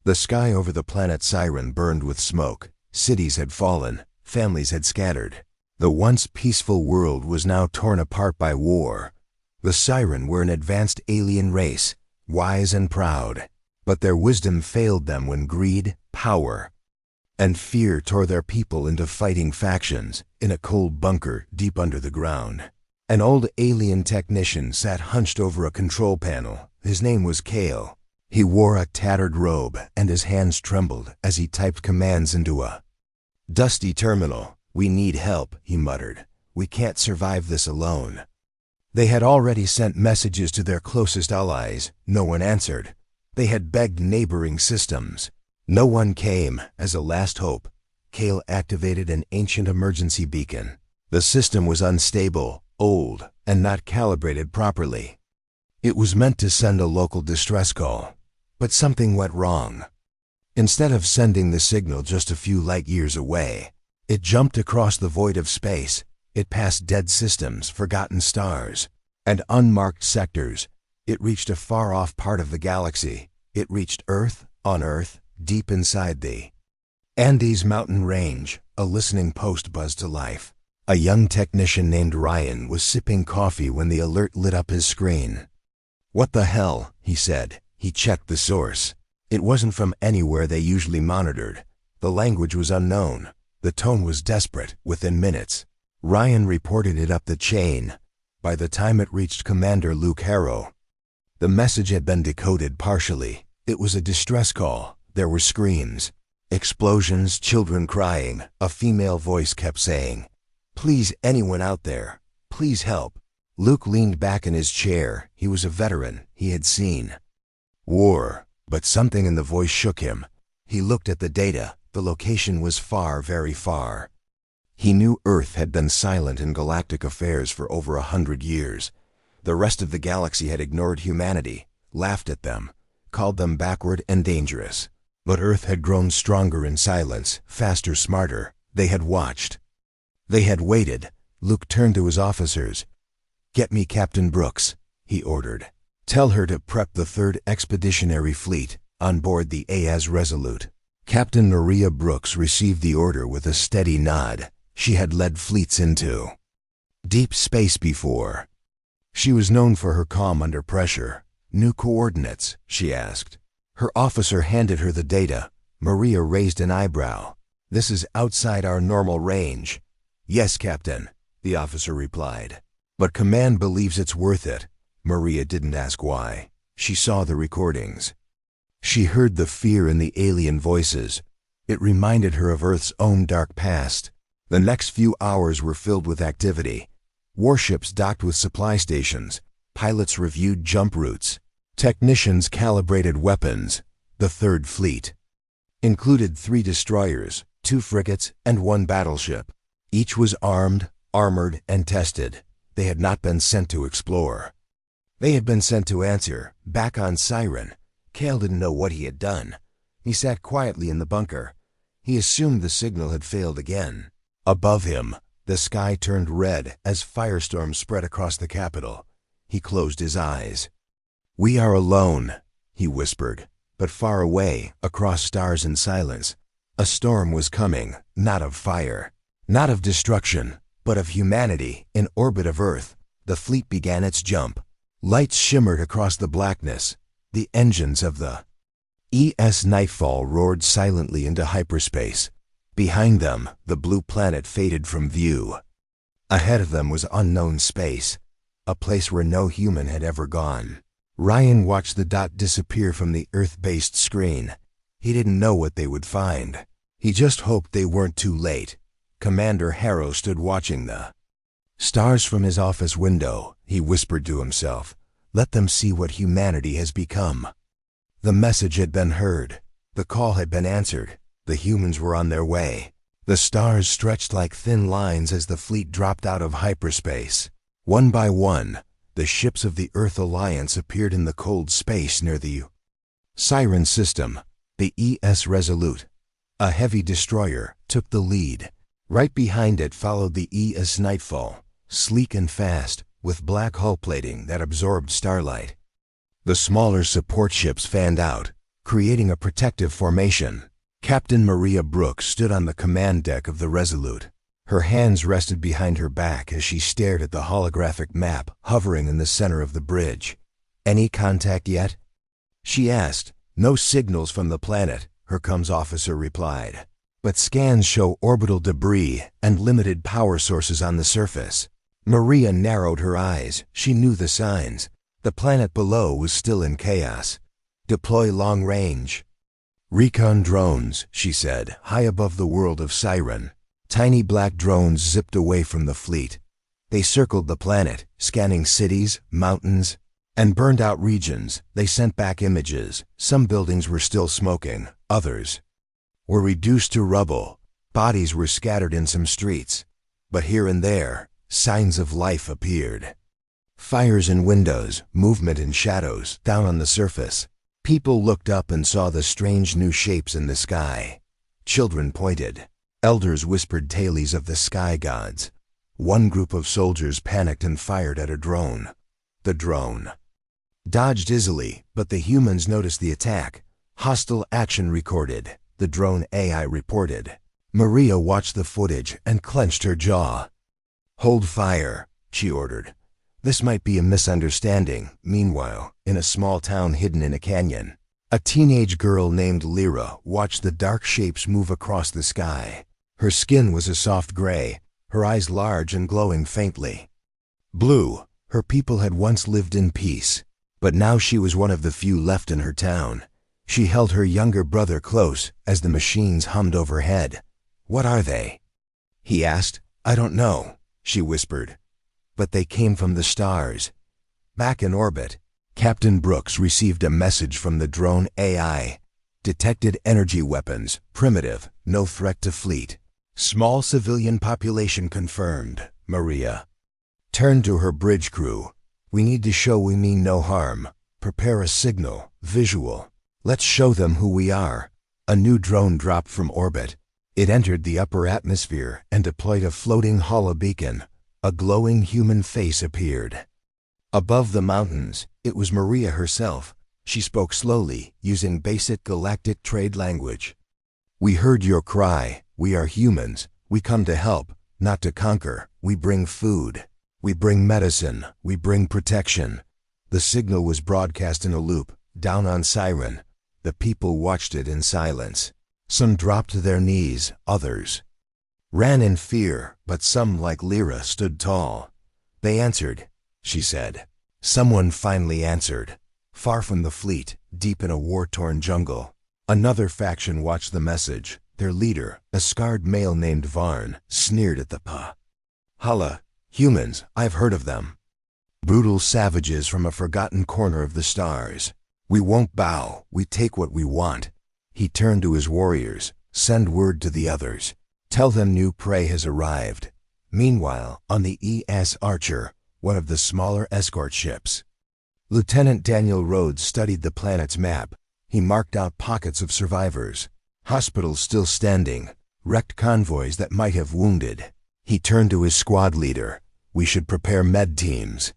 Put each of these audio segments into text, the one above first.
The sky over the planet Siren burned with smoke. Cities had fallen, families had scattered. The once peaceful world was now torn apart by war. The Siren were an advanced alien race, wise and proud, but their wisdom failed them when greed, power, and fear tore their people into fighting factions in a cold bunker deep under the ground. An old alien technician sat hunched over a control panel. His name was Kale. He wore a tattered robe, and his hands trembled as he typed commands into a dusty terminal. "We need help," he muttered. "We can't survive this alone." They had already sent messages to their closest allies. No one answered. They had begged neighboring systems. No one came. As a last hope, Kale activated an ancient emergency beacon. The system was unstable, old, and not calibrated properly. It was meant to send a local distress call, but something went wrong. Instead of sending the signal just a few light years away, it jumped across the void of space. It passed dead systems, forgotten stars, and unmarked sectors. It reached a far-off part of the galaxy. It reached Earth, on Earth, deep inside the Andes mountain range. A listening post buzzed to life. A young technician named Ryan was sipping coffee when the alert lit up his screen. "What the hell?" he said. He checked the source. It wasn't from anywhere they usually monitored. The language was unknown. The tone was desperate. Within minutes, Ryan reported it up the chain. By the time it reached Commander Luke Harrow, the message had been decoded partially. It was a distress call. There were screams, explosions, children crying. A female voice kept saying, "Please, anyone out there, please help." Luke leaned back in his chair. He was a veteran. He had seen war, but something in the voice shook him. He looked at the data. The location was far, very far. He knew Earth had been silent in galactic affairs for over 100 years. The rest of the galaxy had ignored humanity, laughed at them, called them backward and dangerous. But Earth had grown stronger in silence, faster, smarter. They had watched. They had waited. Luke turned to his officers. "Get me Captain Brooks," he ordered. "Tell her to prep the 3rd Expeditionary Fleet on board the AS Resolute." Captain Maria Brooks received the order with a steady nod. She had led fleets into deep space before. She was known for her calm under pressure. "New coordinates?" she asked. Her officer handed her the data. Maria raised an eyebrow. "This is outside our normal range." "Yes, Captain," the officer replied. "But Command believes it's worth it." Maria didn't ask why. She saw the recordings. She heard the fear in the alien voices. It reminded her of Earth's own dark past. The next few hours were filled with activity. Warships docked with supply stations. Pilots reviewed jump routes. Technicians calibrated weapons. The 3rd Fleet included 3 destroyers, 2 frigates, and 1 battleship. Each was armed, armored, and tested. They had not been sent to explore. They had been sent to answer. Back on Siren, Kale didn't know what he had done. He sat quietly in the bunker. He assumed the signal had failed again. Above him, the sky turned red as firestorms spread across the capital. He closed his eyes. "We are alone," he whispered, but far away, across stars and silence. A storm was coming, not of fire, not of destruction, but of humanity in orbit of Earth. The fleet began its jump. Lights shimmered across the blackness. The engines of the ES Nightfall roared silently into hyperspace. Behind them, the blue planet faded from view. Ahead of them was unknown space, a place where no human had ever gone. Ryan watched the dot disappear from the Earth-based screen. He didn't know what they would find. He just hoped they weren't too late. Commander Harrow stood watching the stars from his office window. He whispered to himself, "Let them see what humanity has become." The message had been heard. The call had been answered. The humans were on their way. The stars stretched like thin lines as the fleet dropped out of hyperspace. One by one, the ships of the Earth Alliance appeared in the cold space near the Siren system. The ES Resolute, a heavy destroyer, took the lead. Right behind it followed the ES Nightfall, sleek and fast, with black hull plating that absorbed starlight. The smaller support ships fanned out, creating a protective formation. Captain Maria Brooks stood on the command deck of the Resolute. Her hands rested behind her back as she stared at the holographic map hovering in the center of the bridge. "Any contact yet?" she asked. "No signals from the planet," her comms officer replied. "But scans show orbital debris and limited power sources on the surface." Maria narrowed her eyes. She knew the signs. The planet below was still in chaos. "Deploy long range recon drones," she said, high above the world of Siren. Tiny black drones zipped away from the fleet. They circled the planet, scanning cities, mountains, and burned-out regions. They sent back images. Some buildings were still smoking. Others were reduced to rubble. Bodies were scattered in some streets. But here and there, signs of life appeared. Fires in windows, movement in shadows, down on the surface. People looked up and saw the strange new shapes in the sky. Children pointed. Elders whispered tales of the sky gods. One group of soldiers panicked and fired at a drone. The drone dodged easily, but the humans noticed the attack. "Hostile action recorded," the drone AI reported. Maria watched the footage and clenched her jaw. "Hold fire," she ordered. "This might be a misunderstanding." Meanwhile, in a small town hidden in a canyon, a teenage girl named Lyra watched the dark shapes move across the sky. Her skin was a soft gray, her eyes large and glowing faintly. Blue, her people had once lived in peace, but now she was one of the few left in her town. She held her younger brother close as the machines hummed overhead. "What are they?" he asked. "I don't know," she whispered. "But they came from the stars." Back in orbit, Captain Brooks received a message from the drone AI. "Detected energy weapons, primitive, no threat to fleet. Small civilian population confirmed." Maria turned to her bridge crew. "We need to show we mean no harm. Prepare a signal, visual. Let's show them who we are." A new drone dropped from orbit. It entered the upper atmosphere and deployed a floating holobeacon. A glowing human face appeared. Above the mountains, it was Maria herself. She spoke slowly, using basic galactic trade language. "We heard your cry. We are humans. We come to help, not to conquer. We bring food. We bring medicine. We bring protection." The signal was broadcast in a loop, down on Siren. The people watched it in silence. Some dropped to their knees, others ran in fear, but some, like Lyra, stood tall. "They answered," she said. Someone finally answered. Far from the fleet, deep in a war-torn jungle, another faction watched the message. Their leader, a scarred male named Varn, sneered at the Hala. "Humans, I've heard of them. Brutal savages from a forgotten corner of the stars. We won't bow, we take what we want." He turned to his warriors. "Send word to the others. Tell them new prey has arrived." Meanwhile, on the ES Archer, one of the smaller escort ships, Lieutenant Daniel Rhodes studied the planet's map. He marked out pockets of survivors. Hospitals still standing, wrecked convoys that might have wounded. He turned to his squad leader. "We should prepare med teams.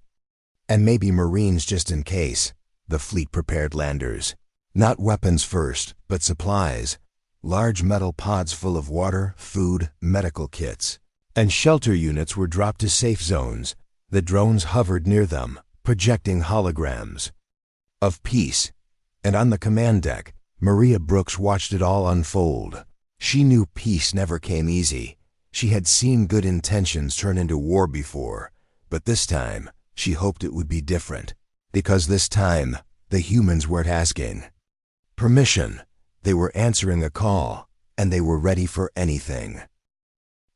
And maybe Marines just in case." The fleet prepared landers. Not weapons first, but supplies. Large metal pods full of water, food, medical kits. And shelter units were dropped to safe zones. The drones hovered near them, projecting holograms of peace. And on the command deck, Maria Brooks watched it all unfold. She knew peace never came easy. She had seen good intentions turn into war before, but this time, she hoped it would be different. Because this time, the humans weren't asking permission. They were answering a call, and they were ready for anything.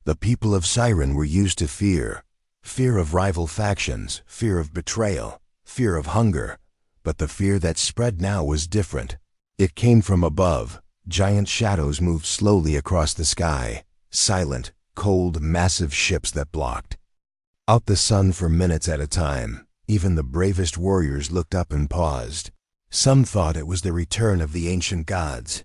The people of Siren were used to fear. Fear of rival factions, fear of betrayal, fear of hunger. But the fear that spread now was different. It came from above. Giant shadows moved slowly across the sky. Silent, cold, massive ships that blocked out the sun for minutes at a time. Even the bravest warriors looked up and paused. Some thought it was the return of the ancient gods.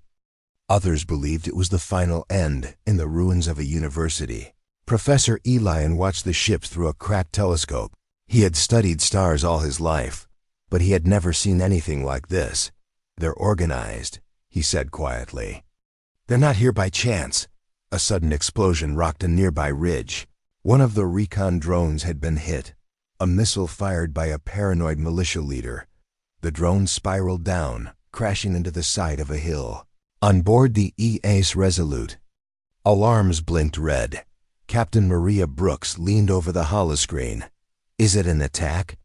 Others believed it was the final end in the ruins of a university. Professor Elian watched the ships through a cracked telescope. He had studied stars all his life, but he had never seen anything like this. "They're organized," he said quietly. "They're not here by chance." A sudden explosion rocked a nearby ridge. One of the recon drones had been hit, a missile fired by a paranoid militia leader. The drone spiraled down, crashing into the side of a hill. On board the EAS Resolute, alarms blinked red. Captain Maria Brooks leaned over the holoscreen. "Is it an attack?"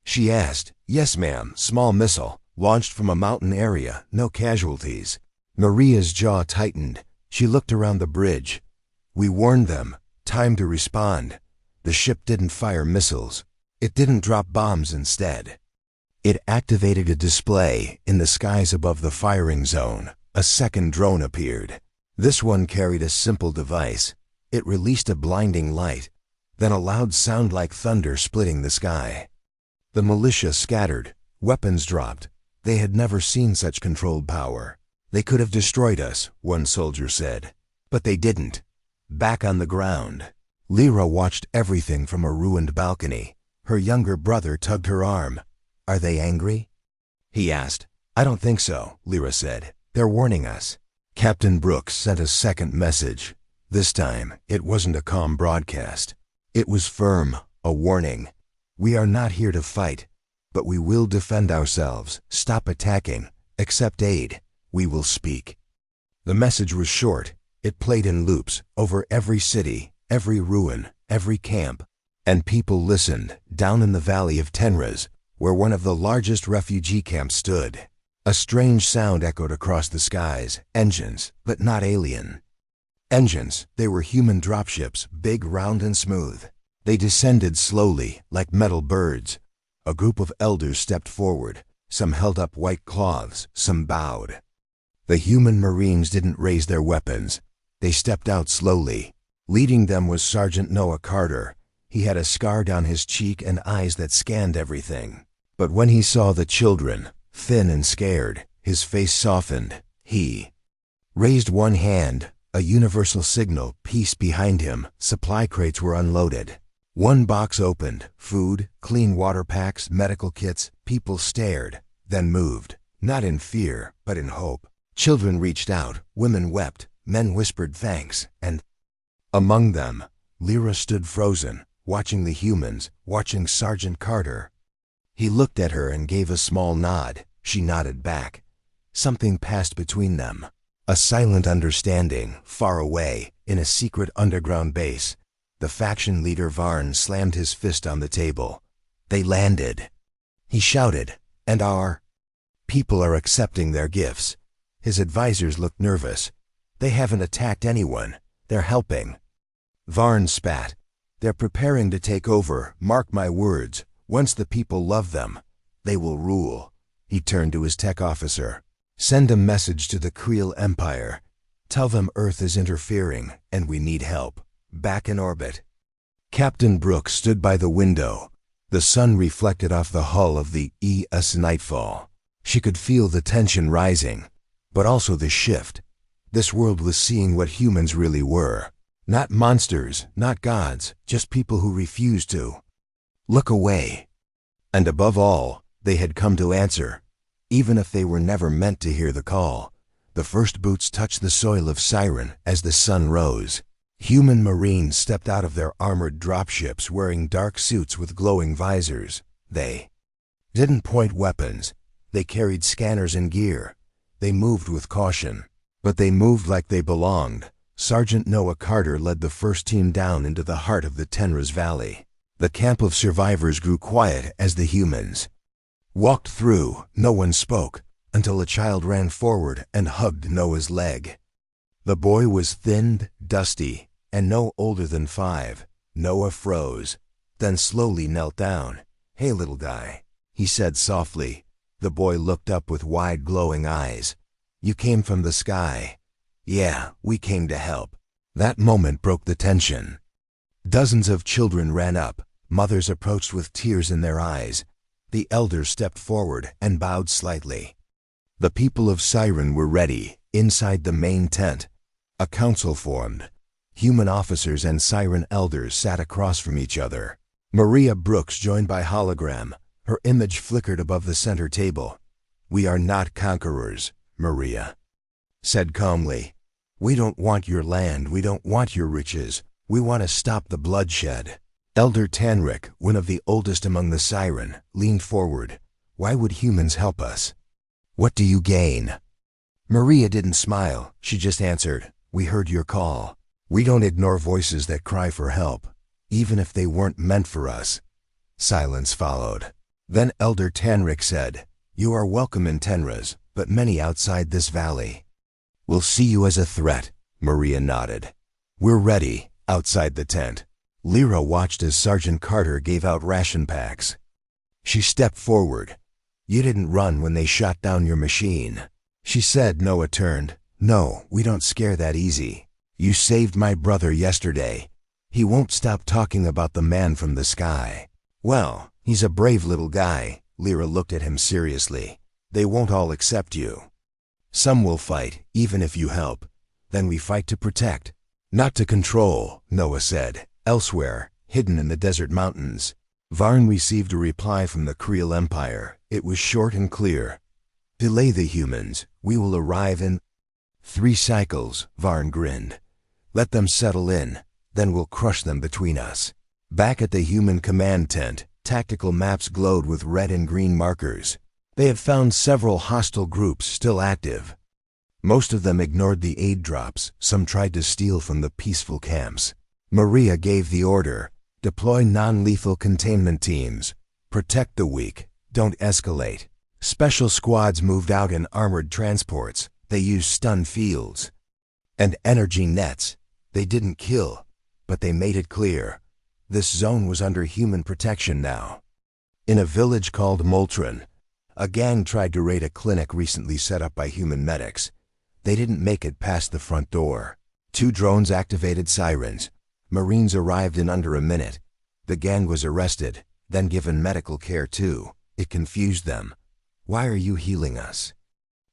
she asked. "Yes, ma'am. Small missile, launched from a mountain area. No casualties." Maria's jaw tightened. She looked around the bridge. "We warned them. Time to respond." The ship didn't fire missiles. It didn't drop bombs instead. It activated a display in the skies above the firing zone. A second drone appeared. This one carried a simple device. It released a blinding light, then a loud sound like thunder splitting the sky. The militia scattered. Weapons dropped. They had never seen such controlled power. "They could have destroyed us," one soldier said. "But they didn't." Back on the ground, Lyra watched everything from a ruined balcony. Her younger brother tugged her arm. "Are they angry?" he asked. "I don't think so," Lyra said. "They're warning us." Captain Brooks sent a second message. This time, it wasn't a calm broadcast. It was firm, a warning. "We are not here to fight, but we will defend ourselves. Stop attacking. Accept aid. We will speak." The message was short. It played in loops over every city, every ruin, every camp. And people listened, down in the valley of Tenraz, where one of the largest refugee camps stood. A strange sound echoed across the skies. Engines, but not alien. Engines, they were human dropships, big, round, and smooth. They descended slowly, like metal birds. A group of elders stepped forward. Some held up white cloths, some bowed. The human Marines didn't raise their weapons. They stepped out slowly. Leading them was Sergeant Noah Carter. He had a scar down his cheek and eyes that scanned everything. But when he saw the children, thin and scared, his face softened. He raised one hand, a universal signal, peace behind him. Supply crates were unloaded. One box opened, food, clean water packs, medical kits. People stared, then moved, not in fear, but in hope. Children reached out, women wept, men whispered thanks, and among them, Lyra stood frozen, watching the humans, watching Sergeant Carter. He looked at her and gave a small nod. She nodded back. Something passed between them. A silent understanding, far away, in a secret underground base. The faction leader Varn slammed his fist on the table. "They landed," he shouted, "and our people are accepting their gifts." His advisors looked nervous. "They haven't attacked anyone. They're helping." Varn spat. "They're preparing to take over. Mark my words. Once the people love them, they will rule." He turned to his tech officer. "Send a message to the Creel Empire. Tell them Earth is interfering and we need help. Back in orbit." Captain Brooks stood by the window. The sun reflected off the hull of the ES Nightfall. She could feel the tension rising, but also the shift. This world was seeing what humans really were. Not monsters, not gods, just people who refused to look away. And above all, they had come to answer, even if they were never meant to hear the call. The first boots touched the soil of Siren as the sun rose. Human Marines stepped out of their armored dropships wearing dark suits with glowing visors. They didn't point weapons. They carried scanners and gear. They moved with caution, but they moved like they belonged. Sergeant Noah Carter led the first team down into the heart of the Tenraz Valley. The camp of survivors grew quiet as the humans walked through. No one spoke until a child ran forward and hugged Noah's leg. The boy was thin, dusty, and no older than 5. Noah froze, then slowly knelt down. "Hey, little guy," he said softly. The boy looked up with wide, glowing eyes. "You came from the sky." "Yeah, we came to help." That moment broke the tension. Dozens of children ran up. Mothers approached with tears in their eyes. The elders stepped forward and bowed slightly. The people of Siren were ready. Inside the main tent, a council formed. Human officers and Siren elders sat across from each other. Maria Brooks joined by hologram. Her image flickered above the center table. We are not conquerors, Maria said calmly. We don't want your land, we don't want your riches. We want to stop the bloodshed. Elder Tanric, one of the oldest among the Siren, leaned forward. Why would humans help us? What do you gain? Maria didn't smile. She just answered, we heard your call. We don't ignore voices that cry for help, even if they weren't meant for us. Silence followed. Then Elder Tanric said, you are welcome in Tenras, but many outside this valley. We'll see you as a threat, Maria nodded. We're ready, outside the tent. Lyra watched as Sergeant Carter gave out ration packs. She stepped forward. You didn't run when they shot down your machine, she said. Noah turned. No, we don't scare that easy. You saved my brother yesterday. He won't stop talking about the man from the sky. Well, he's a brave little guy. Lyra looked at him seriously. They won't all accept you. Some will fight, even if you help. Then we fight to protect, not to control, Noah said. Elsewhere, hidden in the desert mountains, Varn received a reply from the Creel Empire. It was short and clear. Delay the humans. We will arrive in 3 cycles, Varn grinned. Let them settle in, then we'll crush them between us. Back at the human command tent, tactical maps glowed with red and green markers. They had found several hostile groups still active. Most of them ignored the aid drops. Some tried to steal from the peaceful camps. Maria gave the order, deploy non-lethal containment teams. Protect the weak, don't escalate. Special squads moved out in armored transports. They used stun fields and energy nets. They didn't kill, but they made it clear. This zone was under human protection now. In a village called Moltron, a gang tried to raid a clinic recently set up by human medics. They didn't make it past the front door. 2 drones activated sirens. Marines arrived in under a minute. The gang was arrested, then given medical care too. It confused them. Why are you healing us?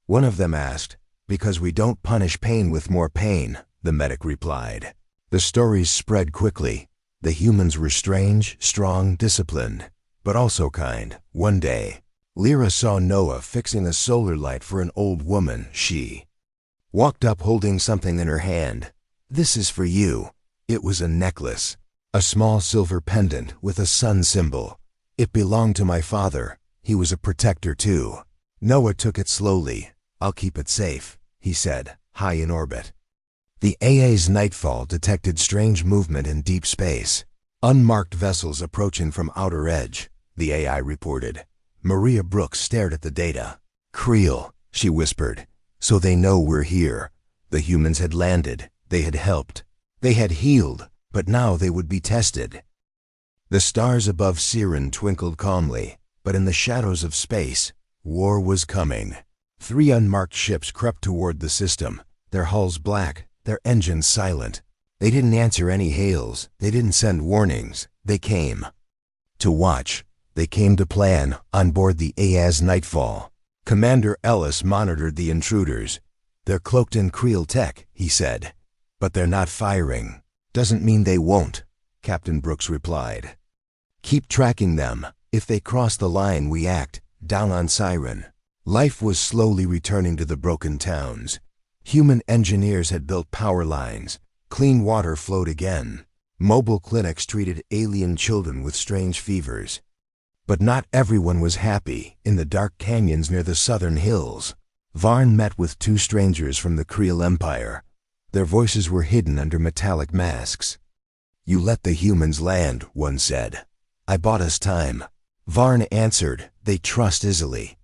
One of them asked. Because we don't punish pain with more pain, the medic replied. The stories spread quickly. The humans were strange, strong, disciplined, but also kind. One day, Lyra saw Noah fixing a solar light for an old woman. She walked up holding something in her hand. This is for you. It was a necklace, a small silver pendant with a sun symbol. It belonged to my father. He was a protector too. Noah took it slowly. I'll keep it safe, he said, high in orbit. The AA's Nightfall detected strange movement in deep space. Unmarked vessels approaching from outer edge, the AI reported. Maria Brooks stared at the data. Creel, she whispered. So they know we're here. The humans had landed. They had helped. They had healed, but now they would be tested. The stars above Siren twinkled calmly, but in the shadows of space, war was coming. 3 unmarked ships crept toward the system, their hulls black, their engines silent. They didn't answer any hails. They didn't send warnings. They came to watch. They came to plan on board the AA's Nightfall. Commander Ellis monitored the intruders. They're cloaked in Creel tech, he said. But they're not firing. Doesn't mean they won't, Captain Brooks replied. Keep tracking them. If they cross the line, we act. Down on Siren. Life was slowly returning to the broken towns. Human engineers had built power lines. Clean water flowed again. Mobile clinics treated alien children with strange fevers. But not everyone was happy. In the dark canyons near the southern hills, Varn met with 2 strangers from the Creel Empire. Their voices were hidden under metallic masks. You let the humans land, one said. I bought us time. Varn answered, they trust easily.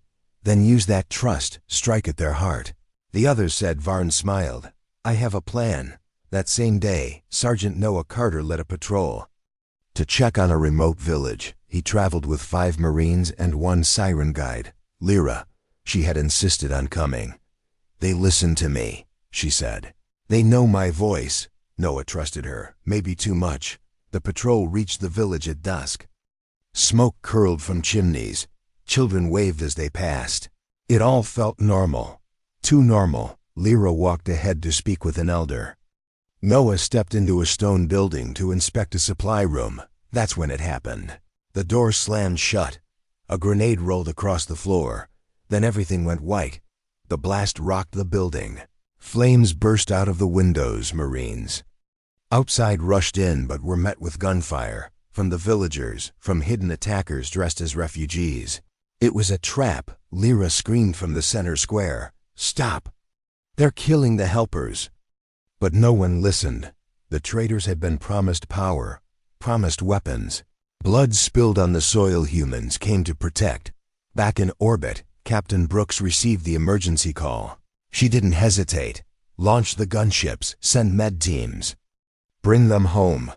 Then use that trust, strike at their heart. The other said. Varn smiled. I have a plan. That same day, Sergeant Noah Carter led a patrol to check on a remote village. He traveled with 5 Marines and 1 Siren guide, Lyra. She had insisted on coming. They listened to me, she said. They know my voice. Noah trusted her, maybe too much. The patrol reached the village at dusk. Smoke curled from chimneys. Children waved as they passed. It all felt normal. Too normal. Lyra walked ahead to speak with an elder. Noah stepped into a stone building to inspect a supply room. That's when it happened. The door slammed shut. A grenade rolled across the floor. Then everything went white. The blast rocked the building. Flames burst out of the windows. Marines outside rushed in but were met with gunfire from the villagers, from hidden attackers dressed as refugees. It was a trap. Lyra screamed from the center square. "Stop! They're killing the helpers!" But no one listened. The traitors had been promised power, promised weapons. Blood spilled on the soil humans came to protect. Back in orbit, Captain Brooks received the emergency call. She didn't hesitate. Launch the gunships, send med teams. Bring them home.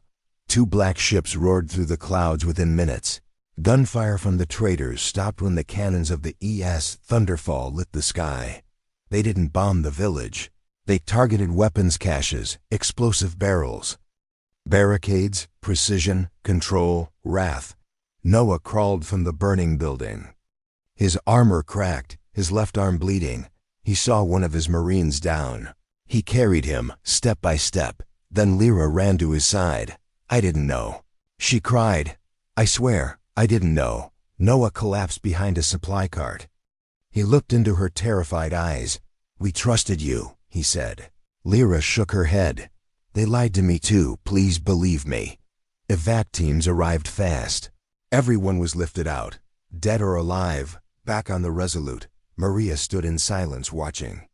2 black ships roared through the clouds within minutes. Gunfire from the traitors stopped when the cannons of the ES Thunderfall lit the sky. They didn't bomb the village. They targeted weapons caches, explosive barrels. Barricades, precision, control, wrath. Noah crawled from the burning building. His armor cracked, his left arm bleeding. He saw one of his Marines down. He carried him, step by step. Then Lyra ran to his side. "I didn't know." She cried. "I swear, I didn't know." Noah collapsed behind a supply cart. He looked into her terrified eyes. "We trusted you," he said. Lyra shook her head. "They lied to me too, please believe me." Evac teams arrived fast. Everyone was lifted out, dead or alive, back on the Resolute. Maria stood in silence watching.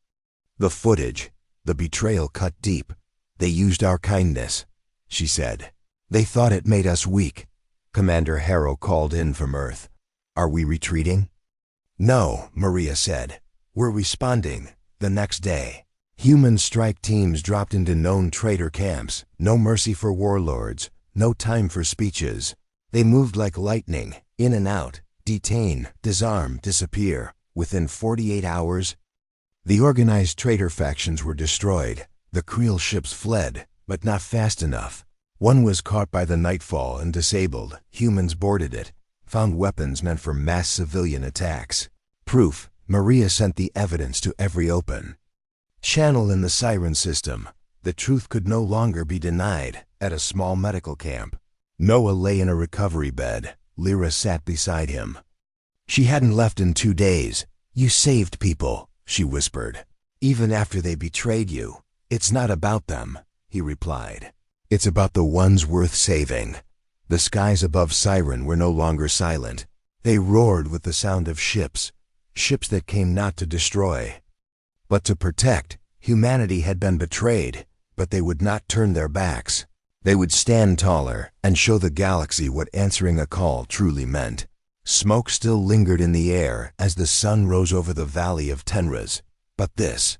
The footage, the betrayal cut deep. "They used our kindness," she said. "They thought it made us weak." Commander Harrow called in from Earth. "Are we retreating?" "No," Maria said. "We're responding." The next day, human strike teams dropped into known traitor camps. No mercy for warlords, no time for speeches. They moved like lightning, in and out, detain, disarm, disappear. Within 48 hours, the organized traitor factions were destroyed. The Creel ships fled, but not fast enough. One was caught by the nightfall and disabled. Humans boarded it, found weapons meant for mass civilian attacks. Proof. Maria sent the evidence to every open channel in the Siren system. The truth could no longer be denied. At a small medical camp, Noah lay in a recovery bed. Lyra sat beside him. She hadn't left in 2 days. "You saved people," she whispered. "Even after they betrayed you." "It's not about them," he replied. "It's about the ones worth saving." The skies above Siren were no longer silent. They roared with the sound of ships. Ships that came not to destroy, but to protect. Humanity had been betrayed, but they would not turn their backs. They would stand taller and show the galaxy what answering a call truly meant. Smoke still lingered in the air as the sun rose over the valley of Tenraz. But this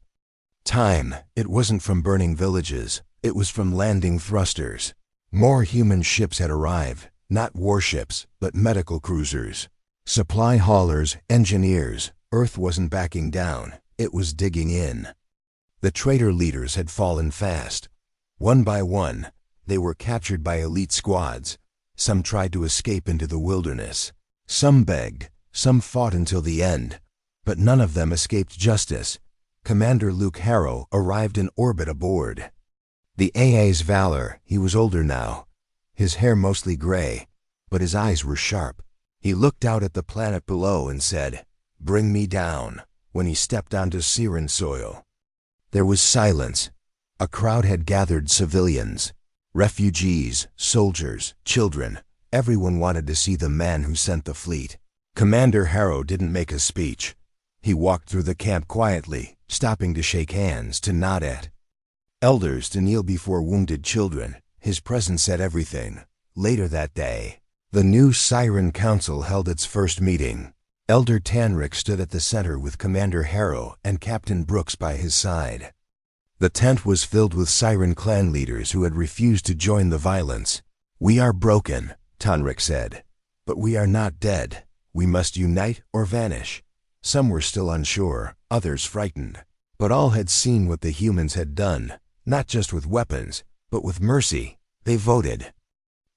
time, it wasn't from burning villages. It was from landing thrusters. More human ships had arrived, not warships, but medical cruisers. Supply haulers, engineers. Earth wasn't backing down, it was digging in. The traitor leaders had fallen fast. One by one, they were captured by elite squads. Some tried to escape into the wilderness. Some begged, some fought until the end. But none of them escaped justice. Commander Luke Harrow arrived in orbit aboard the AA's Valor. He was older now, his hair mostly gray, but his eyes were sharp. He looked out at the planet below and said, "Bring me down," when he stepped onto Siren soil. There was silence. A crowd had gathered, civilians, refugees, soldiers, children. Everyone wanted to see the man who sent the fleet. Commander Harrow didn't make a speech. He walked through the camp quietly, stopping to shake hands, to nod at elders, to kneel before wounded children. His presence said everything. Later that day, the new Siren Council held its first meeting. Elder Tanric stood at the center with Commander Harrow and Captain Brooks by his side. The tent was filled with Siren clan leaders who had refused to join the violence. "We are broken," Tanric said, "but we are not dead. We must unite or vanish." Some were still unsure, others frightened. But all had seen what the humans had done, not just with weapons, but with mercy. They voted.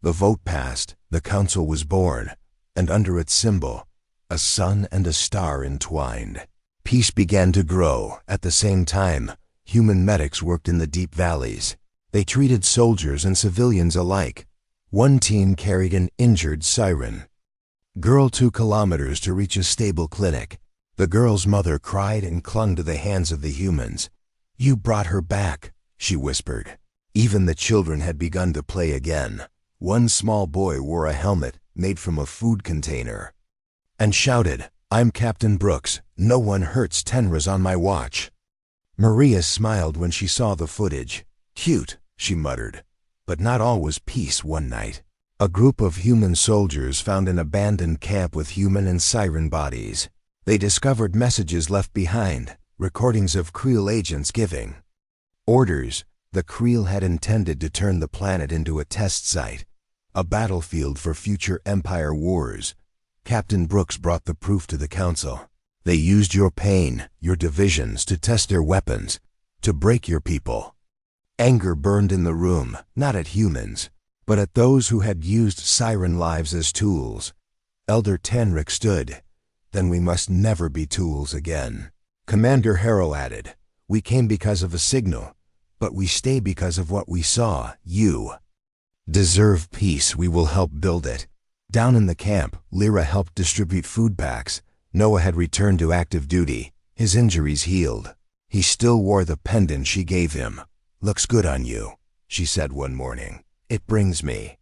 The vote passed, the council was born, and under its symbol, a sun and a star entwined. Peace began to grow. At the same time, human medics worked in the deep valleys. They treated soldiers and civilians alike. One team carried an injured Siren girl 2 kilometers to reach a stable clinic. The girl's mother cried and clung to the hands of the humans. "You brought her back," she whispered. Even the children had begun to play again. One small boy wore a helmet made from a food container and shouted, "I'm Captain Brooks. No one hurts Tenras on my watch." Maria smiled when she saw the footage. "Cute," she muttered. But not all was peace one night. A group of human soldiers found an abandoned camp with human and siren bodies. They discovered messages left behind, recordings of Creel agents giving orders. The Creel had intended to turn the planet into a test site, a battlefield for future Empire wars. Captain Brooks brought the proof to the Council. They used your pain, your divisions, to test their weapons, to break your people. Anger burned in the room, not at humans, but at those who had used siren lives as tools. Elder Tenric stood. "Then we must never be tools again." Commander Harrow added, "We came because of a signal, but we stay because of what we saw. You deserve peace. We will help build it." Down in the camp, Lyra helped distribute food packs. Noah had returned to active duty, his injuries healed. He still wore the pendant she gave him. "Looks good on you," she said one morning. "It brings me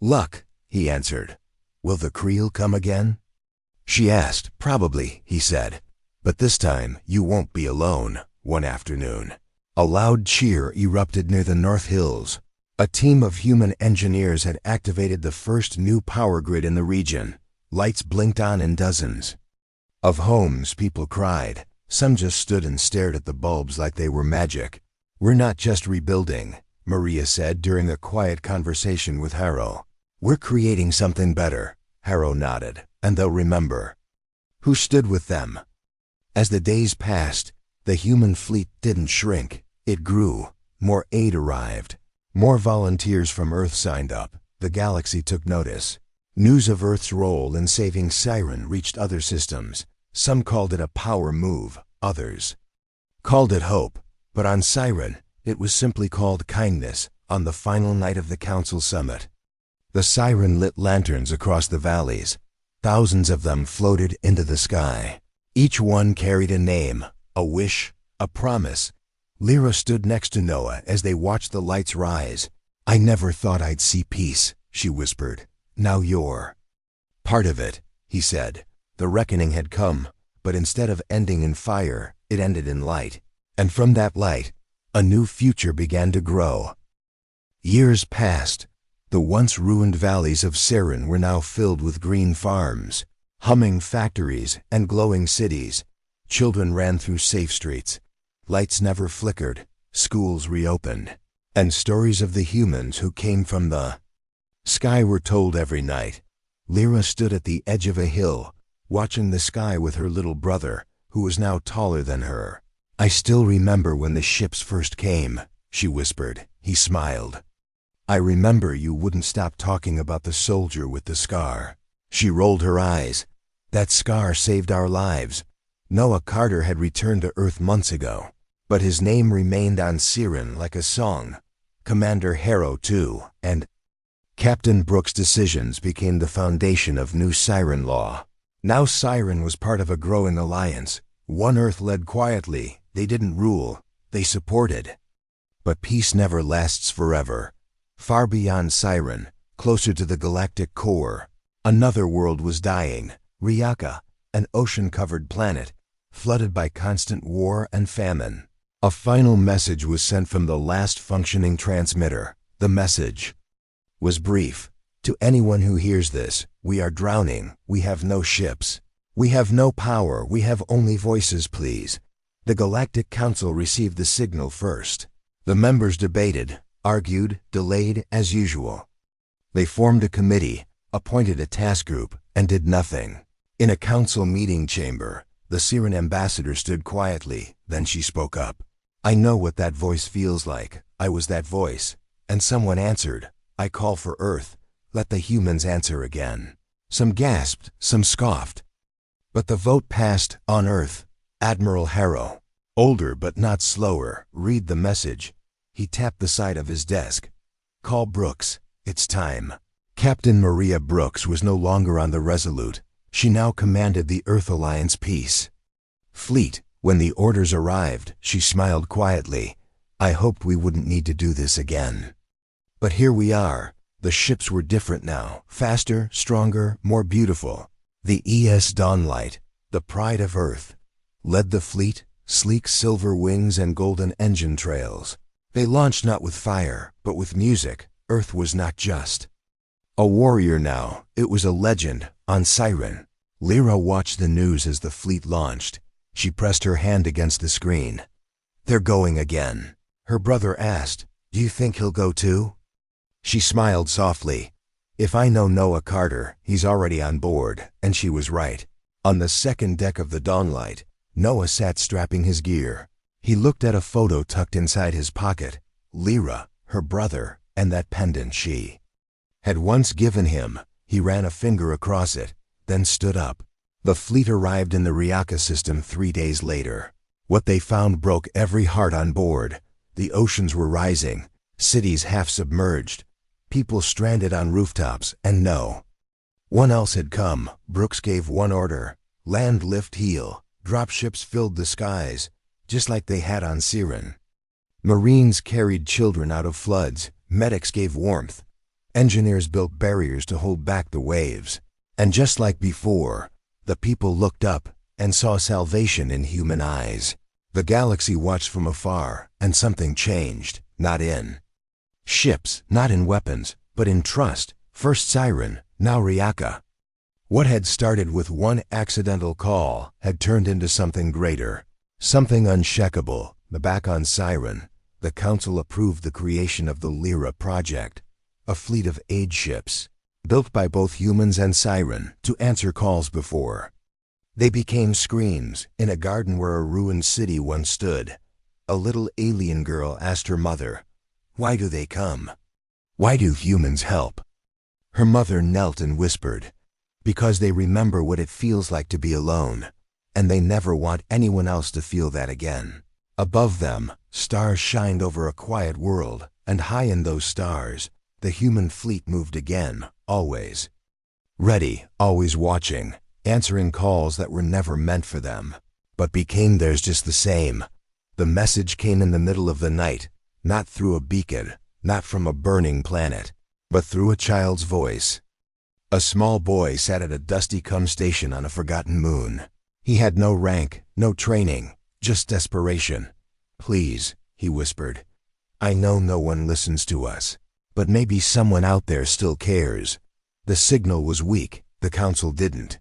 luck," he answered. "Will the Creel come again?" She asked. "Probably," he said. "But this time you won't be alone." One afternoon, a loud cheer erupted near the North Hills. A team of human engineers had activated the first new power grid in the region. Lights blinked on in dozens of homes. People cried. Some just stood and stared at the bulbs like they were magic. "We're not just rebuilding," Maria said during a quiet conversation with Harrow. "We're creating something better." Harrow nodded. "And they'll remember who stood with them." As the days passed, the human fleet didn't shrink. It grew. More aid arrived. More volunteers from Earth signed up. The galaxy took notice. News of Earth's role in saving Siren reached other systems. Some called it a power move. Others called it hope. But on Siren, it was simply called kindness. On the final night of the Council Summit, the Siren lit lanterns across the valleys. Thousands of them floated into the sky. Each one carried a name, a wish, a promise. Lyra stood next to Noah as they watched the lights rise. "I never thought I'd see peace," she whispered. "Now you're part of it," he said. The reckoning had come, but instead of ending in fire, it ended in light. And from that light, a new future began to grow. Years passed. The once ruined valleys of Siren were now filled with green farms, humming factories, and glowing cities. Children ran through safe streets. Lights never flickered. Schools reopened. And stories of the humans who came from the sky were told every night. Lyra stood at the edge of a hill, watching the sky with her little brother, who was now taller than her. "I still remember when the ships first came," she whispered. He smiled. "I remember you wouldn't stop talking about the soldier with the scar." She rolled her eyes. "That scar saved our lives." Noah Carter had returned to Earth months ago, but his name remained on Siren like a song. Commander Harrow, too, and Captain Brooks' decisions became the foundation of new Siren law. Now Siren was part of a growing alliance. One Earth led quietly. They didn't rule. They supported. But peace never lasts forever. Far beyond Siren, closer to the galactic core, another world was dying. Ryaka, an ocean-covered planet, flooded by constant war and famine. A final message was sent from the last functioning transmitter. The message was brief. "To anyone who hears this, we are drowning. We have no ships. We have no power. We have only voices, please." The Galactic Council received the signal first. The members debated, argued, delayed as usual. They formed a committee, appointed a task group, and did nothing. In a council meeting chamber, the Siren ambassador stood quietly. Then she spoke up. "I know what that voice feels like. I was that voice." And someone answered, "I call for Earth. Let the humans answer again." Some gasped, some scoffed. But the vote passed on Earth. Admiral Harrow, older but not slower, read the message. He tapped the side of his desk. "Call Brooks. It's time." Captain Maria Brooks was no longer on the Resolute. She now commanded the Earth Alliance Peace. Fleet, when the orders arrived, she smiled quietly. I hoped we wouldn't need to do this again. But here we are. The ships were different now, faster, stronger, more beautiful. The ES Dawnlight, the pride of Earth, led the fleet, sleek silver wings and golden engine trails. They launched not with fire, but with music. Earth was not just a warrior now, it was a legend, on Siren. Lyra watched the news as the fleet launched. She pressed her hand against the screen. They're going again. Her brother asked, do you think he'll go too? She smiled softly. If I know Noah Carter, he's already on board, and she was right. On the second deck of the Dawnlight, Noah sat strapping his gear. He looked at a photo tucked inside his pocket. Lyra, her brother, and that pendant she had once given him. He ran a finger across it, then stood up. The fleet arrived in the Ryaka system 3 days later. What they found broke every heart on board. The oceans were rising, cities half submerged, people stranded on rooftops, and no one else had come. Brooks gave one order: land, lift, heal. Dropships filled the skies, just like they had on Siren. Marines carried children out of floods, medics gave warmth, engineers built barriers to hold back the waves. And just like before, the people looked up and saw salvation in human eyes. The galaxy watched from afar, and something changed, not in ships, not in weapons, but in trust. First Siren, now Ryaka. What had started with one accidental call had turned into something greater, something unshakable. Back on Siren, the Council approved the creation of the Lyra Project, a fleet of aid ships, built by both humans and Siren to answer calls before they became screams. In a garden where a ruined city once stood, a little alien girl asked her mother, why do they come? Why do humans help? Her mother knelt and whispered, because they remember what it feels like to be alone, and they never want anyone else to feel that again. Above them, stars shined over a quiet world, and high in those stars, the human fleet moved again, always ready, always watching, answering calls that were never meant for them, but became theirs just the same. The message came in the middle of the night, not through a beacon, not from a burning planet, but through a child's voice. A small boy sat at a dusty station on a forgotten moon. He had no rank, no training, just desperation. Please, he whispered. I know no one listens to us, but maybe someone out there still cares. The signal was weak. The Council didn't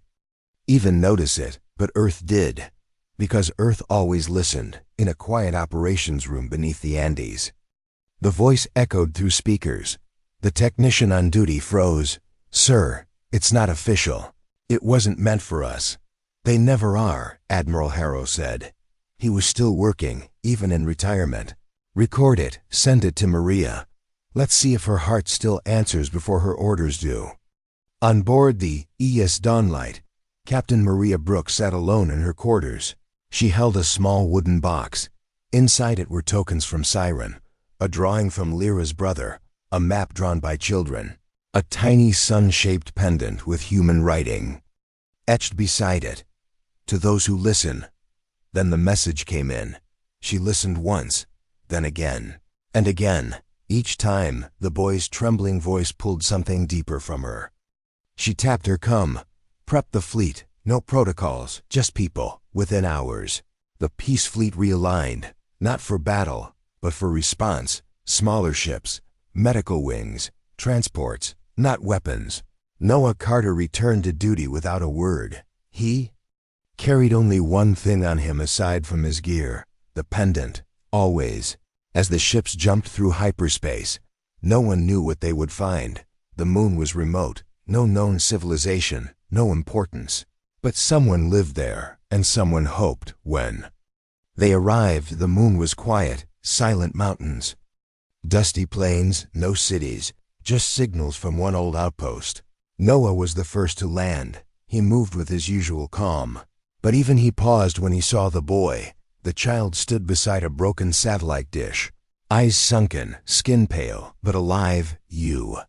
even notice it, but Earth did, because Earth always listened, in a quiet operations room beneath the Andes. The voice echoed through speakers. The technician on duty froze. Sir, it's not official. It wasn't meant for us. They never are, Admiral Harrow said. He was still working, even in retirement. Record it, send it to Maria. Let's see if her heart still answers before her orders do. On board the ES Dawnlight, Captain Maria Brooks sat alone in her quarters. She held a small wooden box. Inside it were tokens from Siren, a drawing from Lyra's brother, a map drawn by children, a tiny sun-shaped pendant with human writing etched beside it. To those who listen. Then the message came in. She listened once, then again, and again. Each time, the boy's trembling voice pulled something deeper from her. She tapped her prep the fleet, no protocols, just people, within hours. The peace fleet realigned, not for battle, but for response. Smaller ships, medical wings, transports, not weapons. Noah Carter returned to duty without a word. He carried only one thing on him aside from his gear, the pendant, always. As the ships jumped through hyperspace, no one knew what they would find. The moon was remote, no known civilization, no importance. But someone lived there, and someone hoped. When they arrived, the moon was quiet, silent mountains, dusty plains, no cities, just signals from one old outpost. Noah was the first to land. He moved with his usual calm. But even he paused when he saw the boy. The child stood beside a broken satellite dish, eyes sunken, skin pale, but alive. You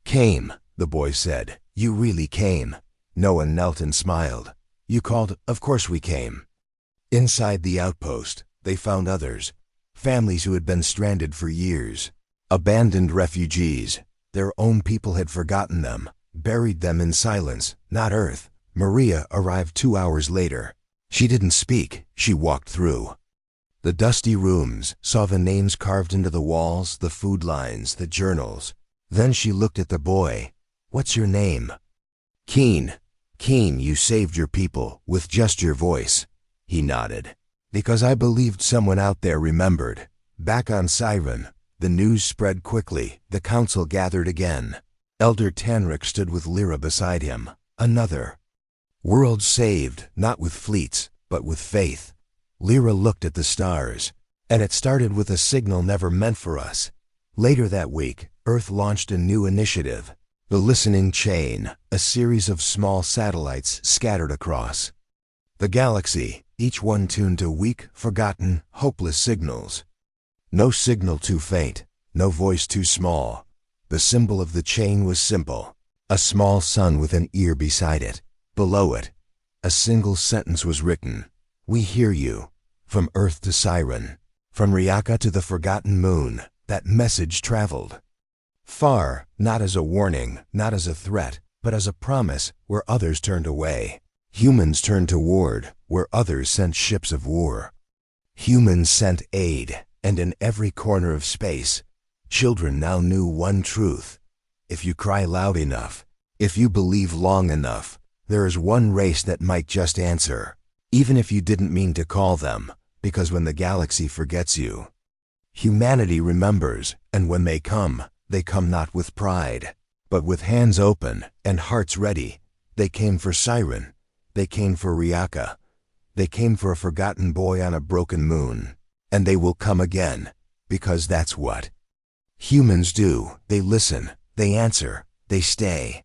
came, the boy said. You really came. Noah knelt and smiled. You called, of course we came. Inside the outpost, they found others, families who had been stranded for years, abandoned refugees. Their own people had forgotten them, buried them in silence, not Earth. Maria arrived 2 hours later. She didn't speak, she walked through the dusty rooms, saw the names carved into the walls, the food lines, the journals. Then she looked at the boy. "What's your name?" "Keen. Keen, you saved your people, with just your voice." He nodded. "Because I believed someone out there remembered." Back on Siren, the news spread quickly. The council gathered again. Elder Tanric stood with Lyra beside him. Another world saved, not with fleets, but with faith. Lyra looked at the stars. "And it started with a signal never meant for us." Later that week, Earth launched a new initiative. The Listening Chain, a series of small satellites scattered across the galaxy, each one tuned to weak, forgotten, hopeless signals. No signal too faint, no voice too small. The symbol of the chain was simple. A small sun with an ear beside it. Below it, a single sentence was written. "We hear you." From Earth to Siren, from Riaka to the forgotten moon, that message traveled far, not as a warning, not as a threat, but as a promise. Where others turned away, humans turned toward. Where others sent ships of war, humans sent aid. And in every corner of space, children now knew one truth. If you cry loud enough, if you believe long enough, there is one race that might just answer, even if you didn't mean to call them, because when the galaxy forgets you, humanity remembers, and when they come not with pride, but with hands open and hearts ready. They came for Siren. They came for Riaka. They came for a forgotten boy on a broken moon. And they will come again, because that's what humans do. They listen, they answer, they stay.